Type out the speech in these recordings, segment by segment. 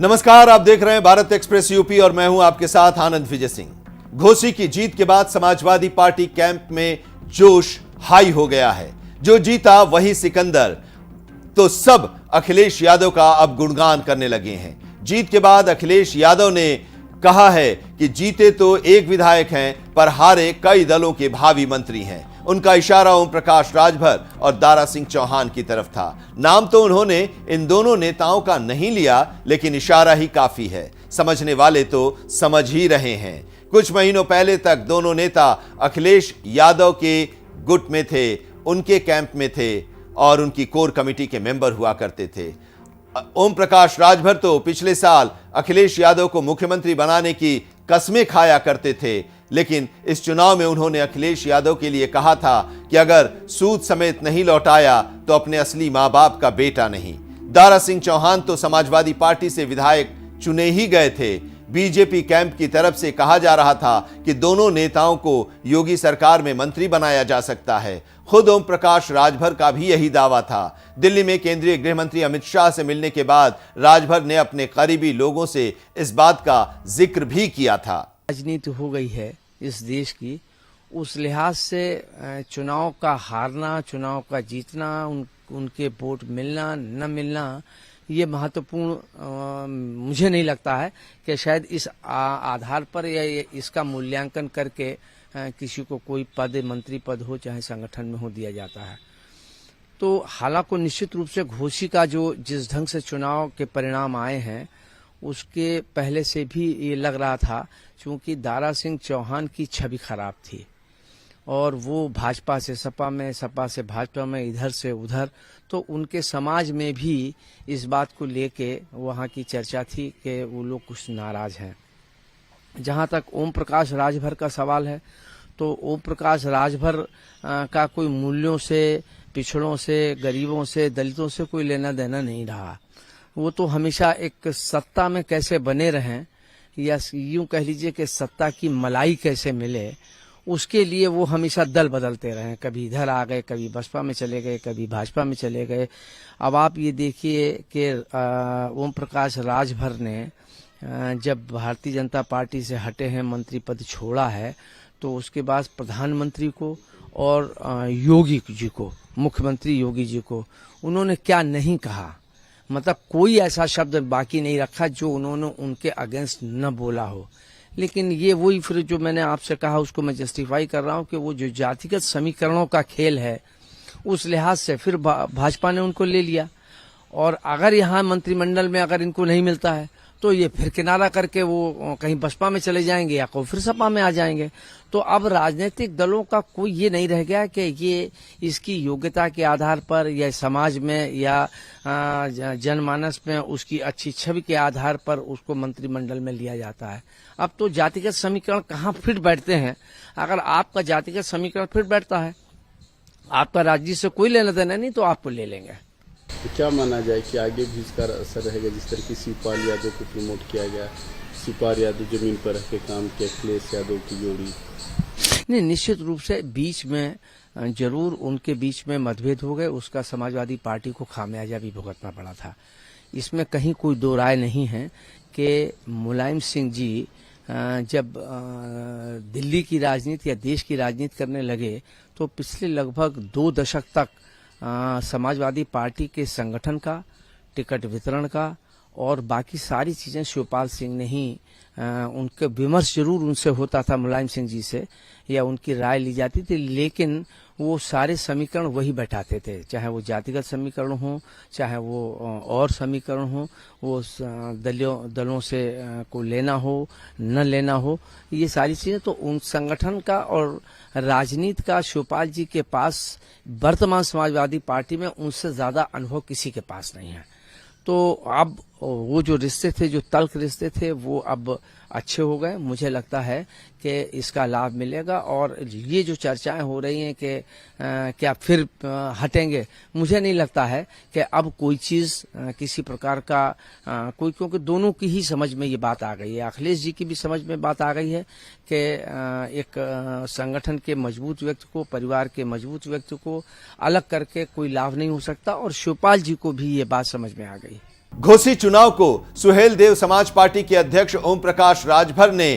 नमस्कार, आप देख रहे हैं भारत एक्सप्रेस यूपी और मैं हूं आपके साथ आनंद विजय सिंह। घोसी की जीत के बाद समाजवादी पार्टी कैंप में जोश हाई हो गया है। जो जीता वही सिकंदर, तो सब अखिलेश यादव का अब गुणगान करने लगे हैं। जीत के बाद अखिलेश यादव ने कहा है कि जीते तो एक विधायक हैं पर हारे कई दलों के भावी मंत्री हैं। उनका इशारा ओम प्रकाश राजभर और दारा सिंह चौहान की तरफ था। नाम तो उन्होंने इन दोनों नेताओं का नहीं लिया, लेकिन इशारा ही काफी है। समझने वाले तो समझ ही रहे हैं। कुछ महीनों पहले तक दोनों नेता अखिलेश यादव के गुट में थे, उनके कैंप में थे और उनकी कोर कमेटी के मेंबर हुआ करते थे। ओम प्रकाश राजभर तो पिछले साल अखिलेश यादव को मुख्यमंत्री बनाने की कस्में खाया करते थे, लेकिन इस चुनाव में उन्होंने अखिलेश यादव के लिए कहा था कि अगर सूद समेत नहीं लौटाया तो अपने असली मां बाप का बेटा नहीं। दारा सिंह चौहान तो समाजवादी पार्टी से विधायक चुने ही गए थे। बीजेपी कैंप की तरफ से कहा जा रहा था कि दोनों नेताओं को योगी सरकार में मंत्री बनाया जा सकता है। खुद ओम प्रकाश राजभर का भी यही दावा था। दिल्ली में केंद्रीय गृह मंत्री अमित शाह से मिलने के बाद राजभर ने अपने करीबी लोगों से इस बात का जिक्र भी किया था। राजनीति हो गई है इस देश की, उस लिहाज से चुनाव का हारना, चुनाव का जीतना, उनके वोट मिलना न मिलना, ये महत्वपूर्ण मुझे नहीं लगता है कि शायद इस आधार पर या इसका मूल्यांकन करके किसी को कोई पद, मंत्री पद हो चाहे संगठन में हो, दिया जाता है। तो हालांकि निश्चित रूप से घोसी का जो जिस ढंग से चुनाव के परिणाम आए हैं उसके पहले से भी ये लग रहा था, क्योंकि दारा सिंह चौहान की छवि खराब थी और वो भाजपा से सपा में, सपा से भाजपा में, इधर से उधर, तो उनके समाज में भी इस बात को लेके वहाँ की चर्चा थी कि वो लोग कुछ नाराज हैं। जहाँ तक ओम प्रकाश राजभर का सवाल है, तो ओम प्रकाश राजभर का कोई मूल्यों से, पिछड़ों से, गरीबों से, दलितों से कोई लेना देना नहीं रहा। वो तो हमेशा एक सत्ता में कैसे बने रहें या यूं कह लीजिए कि सत्ता की मलाई कैसे मिले, उसके लिए वो हमेशा दल बदलते रहे। कभी इधर आ गए, कभी बसपा में चले गए, कभी भाजपा में चले गए। अब आप ये देखिए कि ओम प्रकाश राजभर ने जब भारतीय जनता पार्टी से हटे हैं, मंत्री पद छोड़ा है, तो उसके बाद प्रधानमंत्री को और योगी जी को, मुख्यमंत्री योगी जी को उन्होंने क्या नहीं कहा। मतलब कोई ऐसा शब्द बाकी नहीं रखा जो उन्होंने उनके अगेंस्ट न बोला हो। लेकिन ये वही फिर जो मैंने आपसे कहा उसको मैं जस्टिफाई कर रहा हूँ कि वो जो जातिगत समीकरणों का खेल है, उस लिहाज से फिर भाजपा ने उनको ले लिया। और अगर यहाँ मंत्रिमंडल में अगर इनको नहीं मिलता है तो ये फिर किनारा करके वो कहीं बसपा में चले जाएंगे या कोई फिर सपा में आ जाएंगे। तो अब राजनीतिक दलों का कोई ये नहीं रह गया कि ये इसकी योग्यता के आधार पर या समाज में या जनमानस में उसकी अच्छी छवि के आधार पर उसको मंत्रिमंडल में लिया जाता है। अब तो जातिगत समीकरण कहाँ फिट बैठते हैं। अगर आपका जातिगत समीकरण फिट बैठता है, आपका राज्य से कोई लेना देना नहीं, तो आपको ले लेंगे। तो क्या माना जाए कि आगे भी इसका असर रहेगा? जिस तरह की शिवपाल यादव को प्रमोट किया गया, शिवपाल यादव जमीन पर रह के काम किया, अखिलेश यादव की जोड़ी नहीं, निश्चित रूप से बीच में जरूर उनके बीच में मतभेद हो गए। उसका समाजवादी पार्टी को खामियाजा भी भुगतना पड़ा था। इसमें कहीं कोई दो राय नहीं है कि मुलायम सिंह जी जब दिल्ली की राजनीति या देश की राजनीति करने लगे तो पिछले लगभग 2 दशक तक समाजवादी पार्टी के संगठन का, टिकट वितरण का और बाकी सारी चीजें शिवपाल सिंह ने ही, उनके विमर्श जरूर उनसे होता था, मुलायम सिंह जी से, या उनकी राय ली जाती थी, लेकिन वो सारे समीकरण वही बैठाते थे, चाहे वो जातिगत समीकरण हो, चाहे वो और समीकरण हो, वो दलों से को लेना हो न लेना हो, ये सारी चीजें। तो उन संगठन का और राजनीति का शिवपाल जी के पास वर्तमान समाजवादी पार्टी में उनसे ज्यादा अनुभव किसी के पास नहीं है। तो अब वो जो रिश्ते थे, जो तल्ख रिश्ते थे, वो अब अच्छे हो गए। मुझे लगता है कि इसका लाभ मिलेगा। और ये जो चर्चाएं हो रही हैं कि क्या फिर हटेंगे, मुझे नहीं लगता है कि अब कोई चीज किसी प्रकार का कोई, क्योंकि दोनों की ही समझ में ये बात आ गई है। अखिलेश जी की भी समझ में बात आ गई है कि एक संगठन के मजबूत व्यक्ति को, परिवार के मजबूत व्यक्ति को अलग करके कोई लाभ नहीं हो सकता, और शिवपाल जी को भी ये बात समझ में आ गई। घोसी चुनाव को सुहेलदेव समाज पार्टी के अध्यक्ष ओम प्रकाश राजभर ने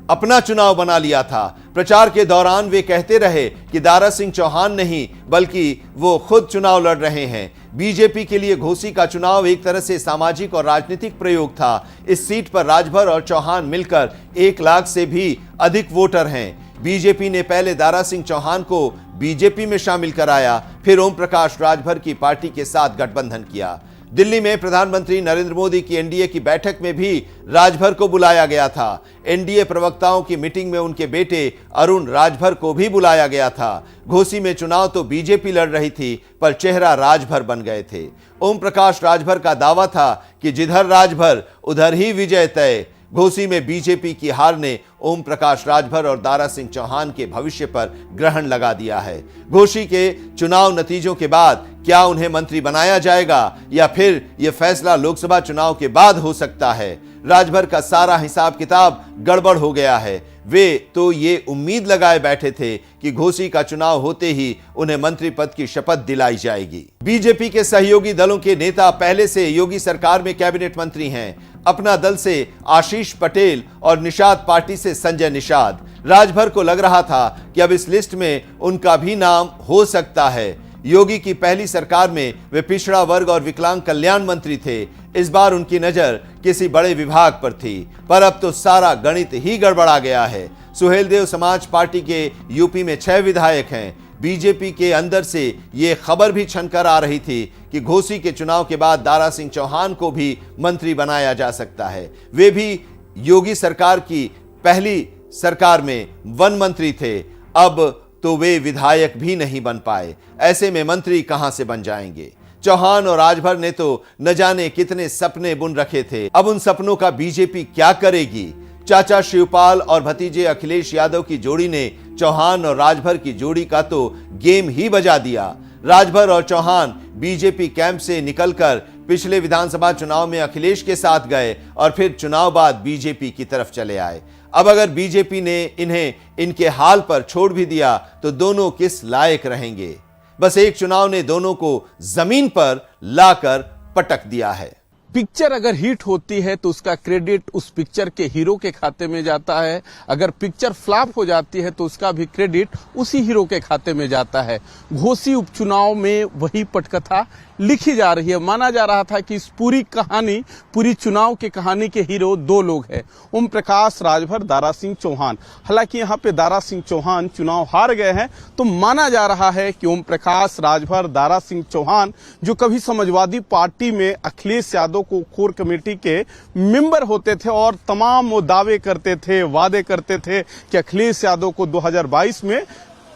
अपना चुनाव बना लिया था। प्रचार के दौरान वे कहते रहे कि दारा सिंह चौहान नहीं बल्कि वो खुद चुनाव लड़ रहे हैं। बीजेपी के लिए घोसी का चुनाव एक तरह से सामाजिक और राजनीतिक प्रयोग था। इस सीट पर राजभर और चौहान मिलकर 1 लाख से भी अधिक वोटर हैं। बीजेपी ने पहले दारा सिंह चौहान को बीजेपी में शामिल कराया, फिर ओम प्रकाश राजभर की पार्टी के साथ गठबंधन किया। दिल्ली में प्रधानमंत्री नरेंद्र मोदी की एनडीए की बैठक में भी राजभर को बुलाया गया था। एनडीए प्रवक्ताओं की मीटिंग में उनके बेटे अरुण राजभर को भी बुलाया गया था। घोसी में चुनाव तो बीजेपी लड़ रही थी, पर चेहरा राजभर बन गए थे। ओम प्रकाश राजभर का दावा था कि जिधर राजभर उधर ही विजय तय। घोसी में बीजेपी की हार ने ओम प्रकाश राजभर और दारा सिंह चौहान के भविष्य पर ग्रहण लगा दिया है। घोसी के चुनाव नतीजों के बाद क्या उन्हें मंत्री बनाया जाएगा या फिर यह फैसला लोकसभा चुनाव के बाद हो सकता है? राजभर का सारा हिसाब किताब गड़बड़ हो गया है। वे तो ये उम्मीद लगाए बैठे थे कि घोसी का चुनाव होते ही उन्हें मंत्री पद की शपथ दिलाई जाएगी। बीजेपी के सहयोगी दलों के नेता पहले से योगी सरकार में कैबिनेट मंत्री हैं। अपना दल से आशीष पटेल और निषाद पार्टी से संजय निषाद। राजभर को लग रहा था कि अब इस लिस्ट में उनका भी नाम हो सकता है। योगी की पहली सरकार में वे पिछड़ा वर्ग और विकलांग कल्याण मंत्री थे। इस बार उनकी नजर किसी बड़े विभाग पर थी, पर अब तो सारा गणित ही गड़बड़ा गया है। सुहेलदेव समाज पार्टी के यूपी में 6 विधायक हैं। बीजेपी के अंदर से ये खबर भी छनकर आ रही थी कि घोसी के चुनाव के बाद दारा सिंह चौहान को भी मंत्री बनाया जा सकता है। वे भी योगी सरकार की पहली सरकार में वन मंत्री थे, अब तो वे विधायक भी नहीं बन पाए। ऐसे में मंत्री कहां से बन जाएंगे? चौहान और राजभर ने तो न जाने कितने सपने बुन रखे थे। अब उन सपनों का बीजेपी क्या करेगी? चाचा शिवपाल और भतीजे अखिलेश यादव की जोड़ी ने चौहान और राजभर की जोड़ी का तो गेम ही बजा दिया। राजभर और चौहान बीजेपी कैंप से निकलकर पिछले विधानसभा चुनाव में अखिलेश के साथ गए और फिर चुनाव बाद बीजेपी की तरफ चले आए। अब अगर बीजेपी ने इन्हें इनके हाल पर छोड़ भी दिया तो दोनों किस लायक रहेंगे? बस एक चुनाव ने दोनों को जमीन पर लाकर पटक दिया है। पिक्चर अगर हिट होती है तो उसका क्रेडिट उस पिक्चर के हीरो के खाते में जाता है। अगर पिक्चर फ्लॉप हो जाती है तो उसका भी क्रेडिट उसी हीरो के खाते में जाता है। घोसी उपचुनाव में वही पटकथा लिखी जा रही है। माना जा रहा था कि इस पूरी कहानी, पूरी चुनाव की कहानी के हीरो 2 लोग हैं, ओम प्रकाश राजभर, दारा सिंह चौहान। हालांकि यहाँ पे दारा सिंह चौहान चुनाव हार गए हैं, तो माना जा रहा है कि ओम प्रकाश राजभर, दारा सिंह चौहान जो कभी समाजवादी पार्टी में अखिलेश यादव को कोर कमेटी के मेंबर होते थे और तमाम वो दावे करते थे, वादे करते थे कि अखिलेश यादव को 2022 में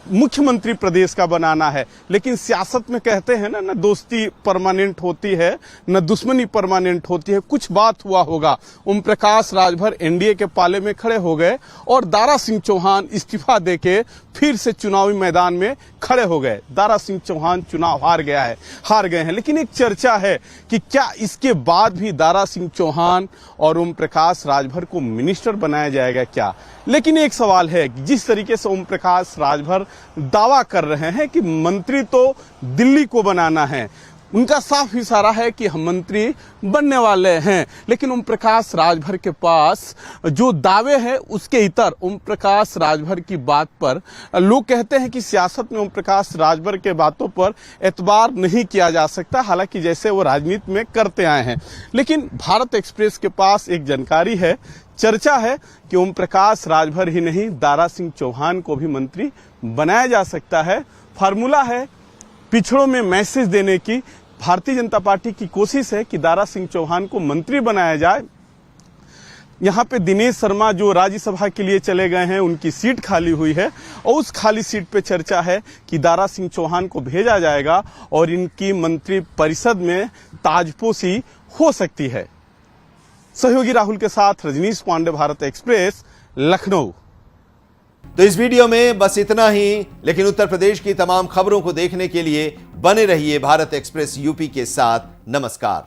मुख्यमंत्री प्रदेश का बनाना है। लेकिन सियासत में कहते हैं ना, दोस्ती परमानेंट होती है न दुश्मनी परमानेंट होती है। कुछ बात हुआ होगा, ओम प्रकाश राजभर एनडीए के पाले में खड़े हो गए और दारा सिंह चौहान इस्तीफा देके फिर से चुनावी मैदान में खड़े हो गए। दारा सिंह चौहान चुनाव हार गए हैं। लेकिन एक चर्चा है कि क्या इसके बाद भी दारा सिंह चौहान और ओम प्रकाश राजभर को मिनिस्टर बनाया जाएगा क्या? लेकिन एक सवाल है, जिस तरीके से ओम प्रकाश राजभर दावा कर रहे हैं कि मंत्री तो दिल्ली को बनाना है, उनका साफ इशारा है कि हम मंत्री बनने वाले हैं। लेकिन ओम प्रकाश राजभर के पास जो दावे हैं उसके इतर ओम प्रकाश राजभर की बात पर लोग कहते हैं कि सियासत में ओम प्रकाश राजभर के बातों पर एतबार नहीं किया जा सकता, हालांकि जैसे वो राजनीति में करते आए हैं। लेकिन भारत एक्सप्रेस के पास एक जानकारी है, चर्चा है कि ओम प्रकाश राजभर ही नहीं, दारा सिंह चौहान को भी मंत्री बनाया जा सकता है। फार्मूला है पिछड़ों में मैसेज देने की। भारतीय जनता पार्टी की कोशिश है कि दारा सिंह चौहान को मंत्री बनाया जाए। यहाँ पे दिनेश शर्मा जो राज्यसभा के लिए चले गए हैं, उनकी सीट खाली हुई है और उस खाली सीट पे चर्चा है कि दारा सिंह चौहान को भेजा जाएगा और इनकी मंत्री परिषद में ताजपोशी हो सकती है। सहयोगी राहुल के साथ रजनीश पांडे, भारत एक्सप्रेस, लखनऊ। तो इस वीडियो में बस इतना ही, लेकिन उत्तर प्रदेश की तमाम खबरों को देखने के लिए बने रहिए भारत एक्सप्रेस यूपी के साथ। नमस्कार।